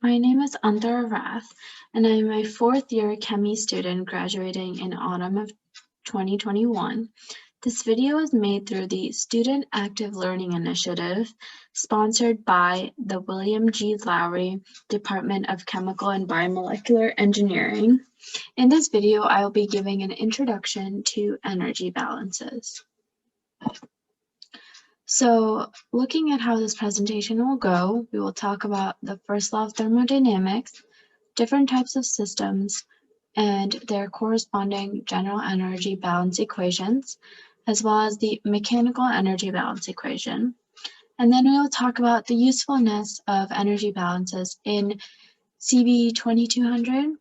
My name is Antara Rath, and I am a fourth-year Chemie student graduating in autumn of 2021. This video is made through the Student Active Learning Initiative, sponsored by the William G. Lowry Department of Chemical and Biomolecular Engineering. In this video, I will be giving an introduction to energy balances. So looking at how this presentation will go, we will talk about the first law of thermodynamics, different types of systems, and their corresponding general energy balance equations, as well as the mechanical energy balance equation. And then we will talk about the usefulness of energy balances in CBE 2200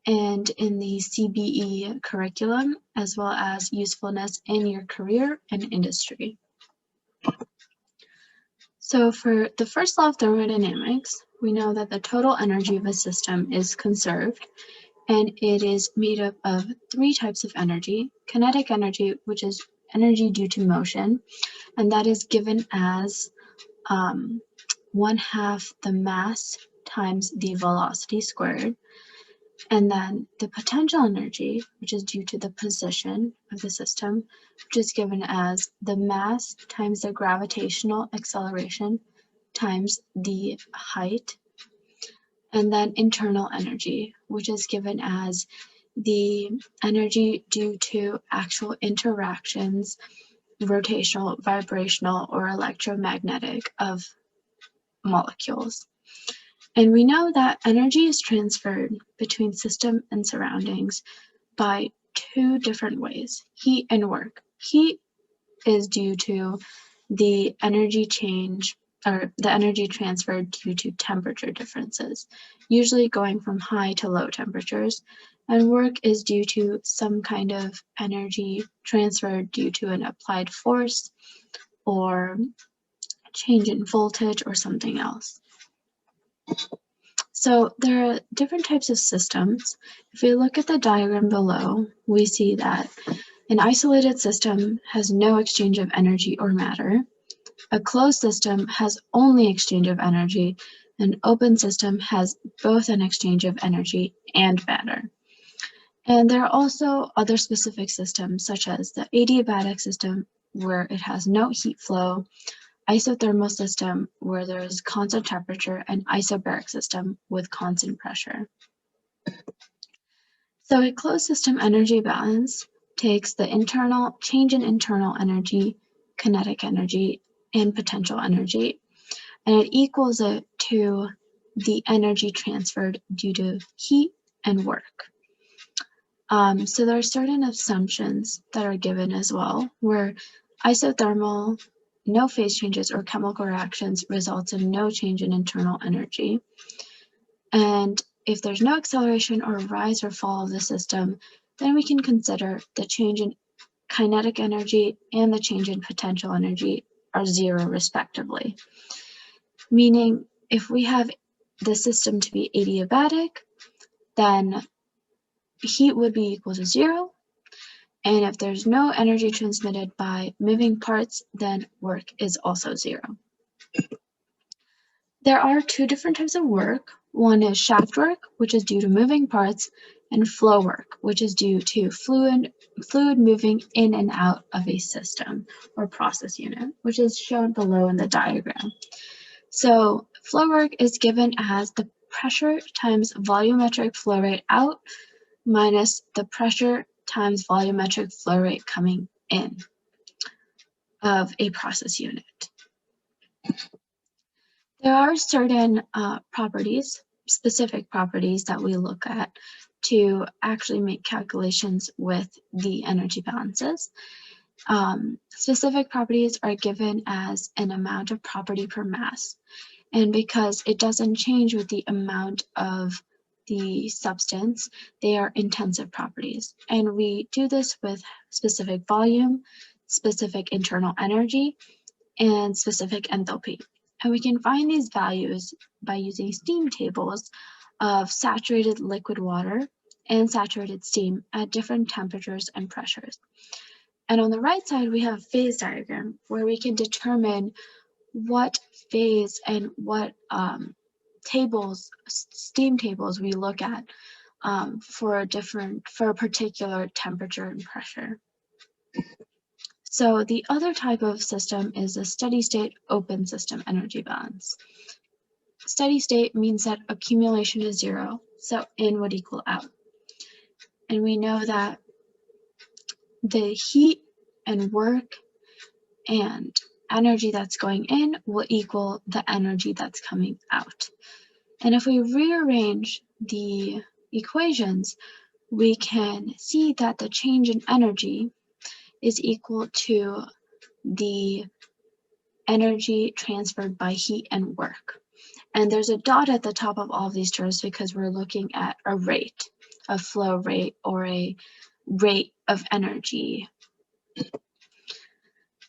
and in the CBE curriculum, as well as usefulness in your career and industry. So for the first law of thermodynamics, we know that the total energy of a system is conserved, and it is made up of three types of energy. Kinetic energy, which is energy due to motion, and that is given as 1/2 the mass times the velocity squared. And then the potential energy, which is due to the position of the system, which is given as the mass times the gravitational acceleration times the height. And then internal energy, which is given as the energy due to actual interactions, rotational, vibrational, or electromagnetic of molecules. And we know that energy is transferred between system and surroundings by two different ways, heat and work. Heat is due to the energy change or the energy transferred due to temperature differences, usually going from high to low temperatures, and work is due to some kind of energy transferred due to an applied force or change in voltage or something else. So there are different types of systems. If we look at the diagram below, we see that an isolated system has no exchange of energy or matter. A closed system has only exchange of energy. An open system has both an exchange of energy and matter. And there are also other specific systems, such as the adiabatic system, where it has no heat flow, isothermal system, where there is constant temperature, and isobaric system with constant pressure. So a closed system energy balance takes the internal change in internal energy, kinetic energy, and potential energy, and it equals it to the energy transferred due to heat and work. So there are certain assumptions that are given as well, where isothermal, no phase changes or chemical reactions results in no change in internal energy. And if there's no acceleration or rise or fall of the system, then we can consider the change in kinetic energy and the change in potential energy are zero respectively. Meaning if we have the system to be adiabatic, then heat would be equal to zero. And if there's no energy transmitted by moving parts, then work is also zero. There are two different types of work. One is shaft work, which is due to moving parts, and flow work, which is due to fluid moving in and out of a system or process unit, which is shown below in the diagram. So flow work is given as the pressure times volumetric flow rate out minus the pressure times volumetric flow rate coming in of a process unit. There are certain properties, specific properties that we look at to actually make calculations with the energy balances. Specific properties are given as an amount of property per mass. And because it doesn't change with the amount of the substance, they are intensive properties. And we do this with specific volume, specific internal energy, and specific enthalpy. And we can find these values by using steam tables of saturated liquid water and saturated steam at different temperatures and pressures. And on the right side, we have a phase diagram where we can determine what phase and what steam tables we look at for a particular temperature and pressure. So the other type of system is a steady state open system energy balance. Steady state means that accumulation is zero, so in would equal out. And we know that the heat and work and energy that's going in will equal the energy that's coming out. And if we rearrange the equations, we can see that the change in energy is equal to the energy transferred by heat and work. And there's a dot at the top of all of these terms because we're looking at a rate, a flow rate, or a rate of energy.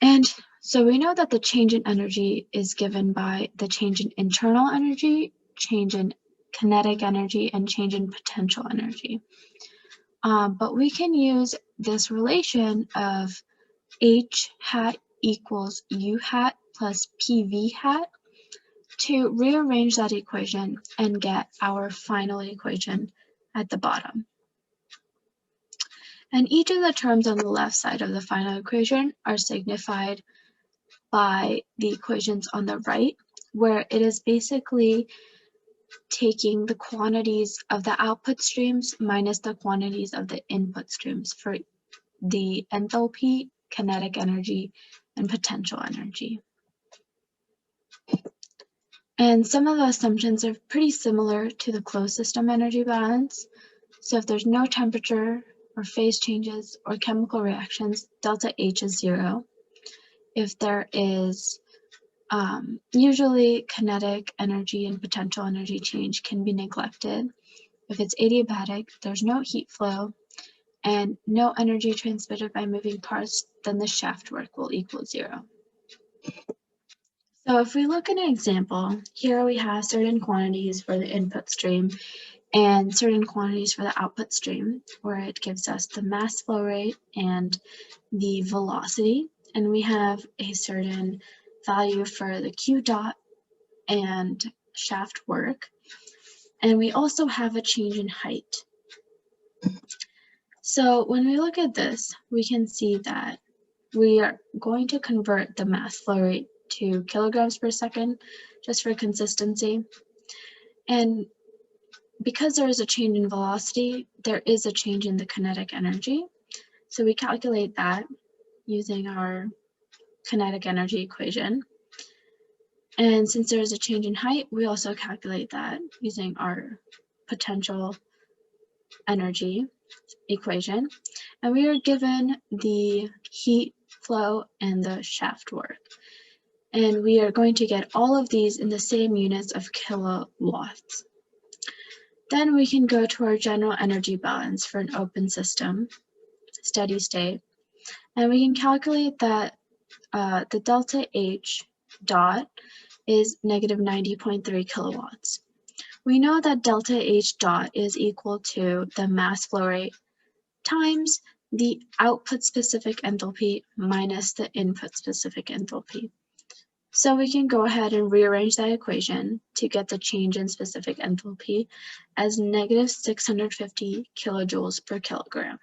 And so we know that the change in energy is given by the change in internal energy, change in kinetic energy, and change in potential energy. But we can use this relation of H hat equals U hat plus PV hat to rearrange that equation and get our final equation at the bottom. And each of the terms on the left side of the final equation are signified by the equations on the right, where it is basically taking the quantities of the output streams minus the quantities of the input streams for the enthalpy, kinetic energy, and potential energy. And some of the assumptions are pretty similar to the closed system energy balance. So if there's no temperature or phase changes or chemical reactions, delta H is zero. If there is usually kinetic energy and potential energy change can be neglected. If it's adiabatic, there's no heat flow and no energy transmitted by moving parts, then the shaft work will equal zero. So if we look at an example, here we have certain quantities for the input stream and certain quantities for the output stream, where it gives us the mass flow rate and the velocity. And we have a certain value for the Q dot and shaft work. And we also have a change in height. So when we look at this, we can see that we are going to convert the mass flow rate to kilograms per second, just for consistency. And because there is a change in velocity, there is a change in the kinetic energy. So we calculate that using our kinetic energy equation. And since there is a change in height, we also calculate that using our potential energy equation. And we are given the heat flow and the shaft work. And we are going to get all of these in the same units of kilowatts. Then we can go to our general energy balance for an open system, steady state. And we can calculate that the delta H dot is negative 90.3 kilowatts. We know that delta H dot is equal to the mass flow rate times the output specific enthalpy minus the input specific enthalpy. So we can go ahead and rearrange that equation to get the change in specific enthalpy as negative 650 kilojoules per kilogram.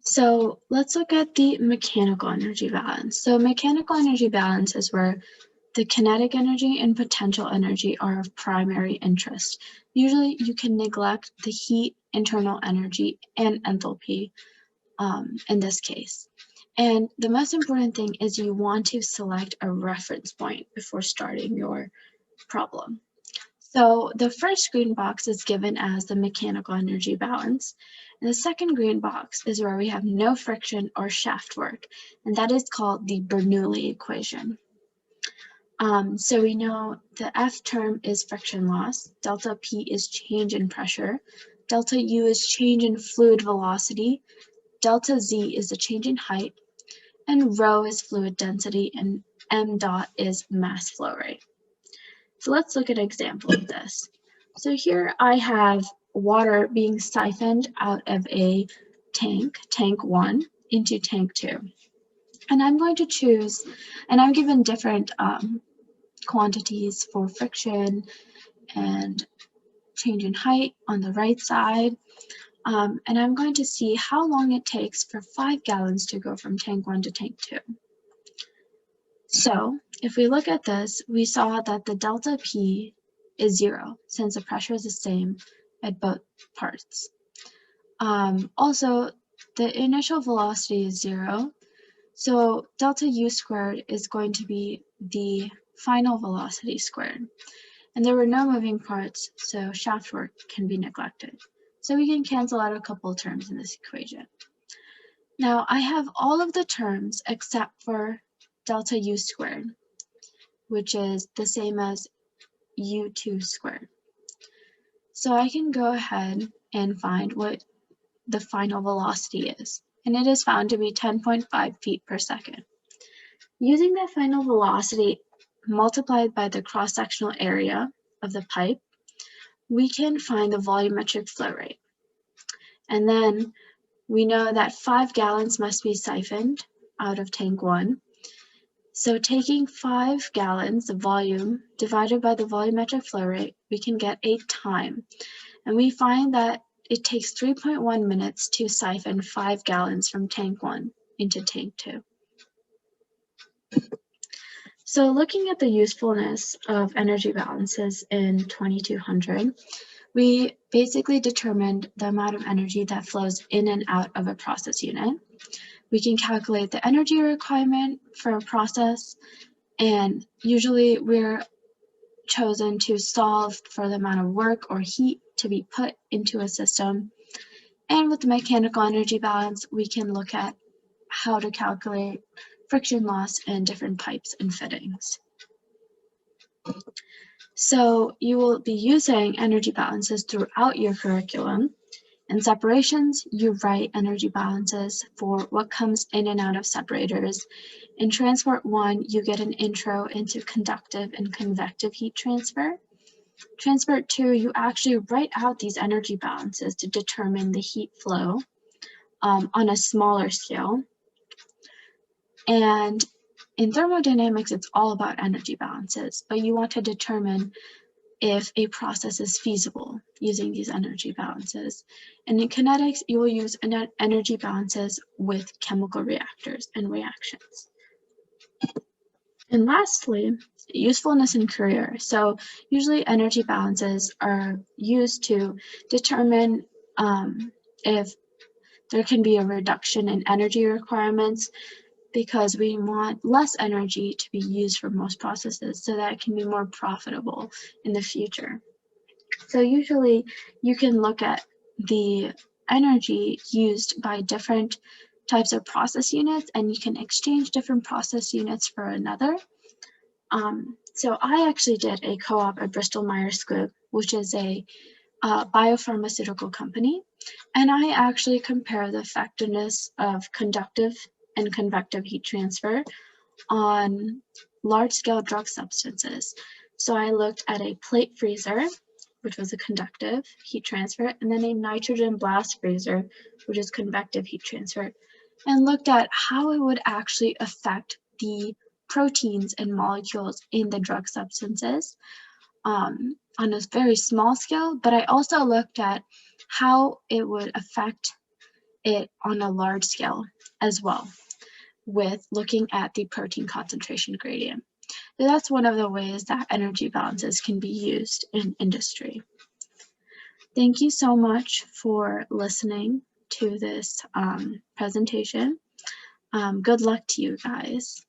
So let's look at the mechanical energy balance. So mechanical energy balance is where the kinetic energy and potential energy are of primary interest. Usually you can neglect the heat, internal energy, and enthalpy in this case. And the most important thing is you want to select a reference point before starting your problem. So the first green box is given as the mechanical energy balance. And the second green box is where we have no friction or shaft work, and that is called the Bernoulli equation. So we know the F term is friction loss, delta P is change in pressure, delta U is change in fluid velocity, delta Z is the change in height, and rho is fluid density, and m dot is mass flow rate. So let's look at an example of this. So here I have water being siphoned out of a tank, tank 1, into tank 2. And I'm going to choose, and I'm given different quantities for friction and change in height on the right side. And I'm going to see how long it takes for 5 gallons to go from tank 1 to tank 2. So if we look at this, we saw that the delta P is 0 since the pressure is the same at both parts. Also, the initial velocity is 0, so delta U squared is going to be the final velocity squared. And there were no moving parts, so shaft work can be neglected. So we can cancel out a couple terms in this equation. Now I have all of the terms except for delta U squared, which is the same as U2 squared. So I can go ahead and find what the final velocity is, and it is found to be 10.5 feet per second. Using that final velocity multiplied by the cross-sectional area of the pipe, we can find the volumetric flow rate. And then we know that 5 gallons must be siphoned out of tank 1. So taking 5 gallons of volume divided by the volumetric flow rate, we can get a time. And we find that it takes 3.1 minutes to siphon 5 gallons from tank 1 into tank 2. So looking at the usefulness of energy balances in 2200, we basically determined the amount of energy that flows in and out of a process unit. We can calculate the energy requirement for a process, and usually we're chosen to solve for the amount of work or heat to be put into a system. And with the mechanical energy balance, we can look at how to calculate friction loss in different pipes and fittings. So you will be using energy balances throughout your curriculum. In separations, you write energy balances for what comes in and out of separators. In Transport 1, you get an intro into conductive and convective heat transfer. Transport 2, you actually write out these energy balances to determine the heat flow on a smaller scale. And in thermodynamics, it's all about energy balances, but you want to determine if a process is feasible using these energy balances. And in kinetics, you will use energy balances with chemical reactors and reactions. And lastly, usefulness in career. So usually energy balances are used to determine if there can be a reduction in energy requirements, because we want less energy to be used for most processes so that it can be more profitable in the future. So usually you can look at the energy used by different types of process units, and you can exchange different process units for another. So I actually did a co-op at Bristol Myers Squibb, which is a biopharmaceutical company, and I actually compare the effectiveness of conductive and convective heat transfer on large-scale drug substances. So I looked at a plate freezer, which was a conductive heat transfer, and then a nitrogen blast freezer, which is convective heat transfer, and looked at how it would actually affect the proteins and molecules in the drug substances on a very small scale, but I also looked at how it would affect it on a large scale as well, with looking at the protein concentration gradient. So that's one of the ways that energy balances can be used in industry. Thank you so much for listening to this presentation. Good luck to you guys.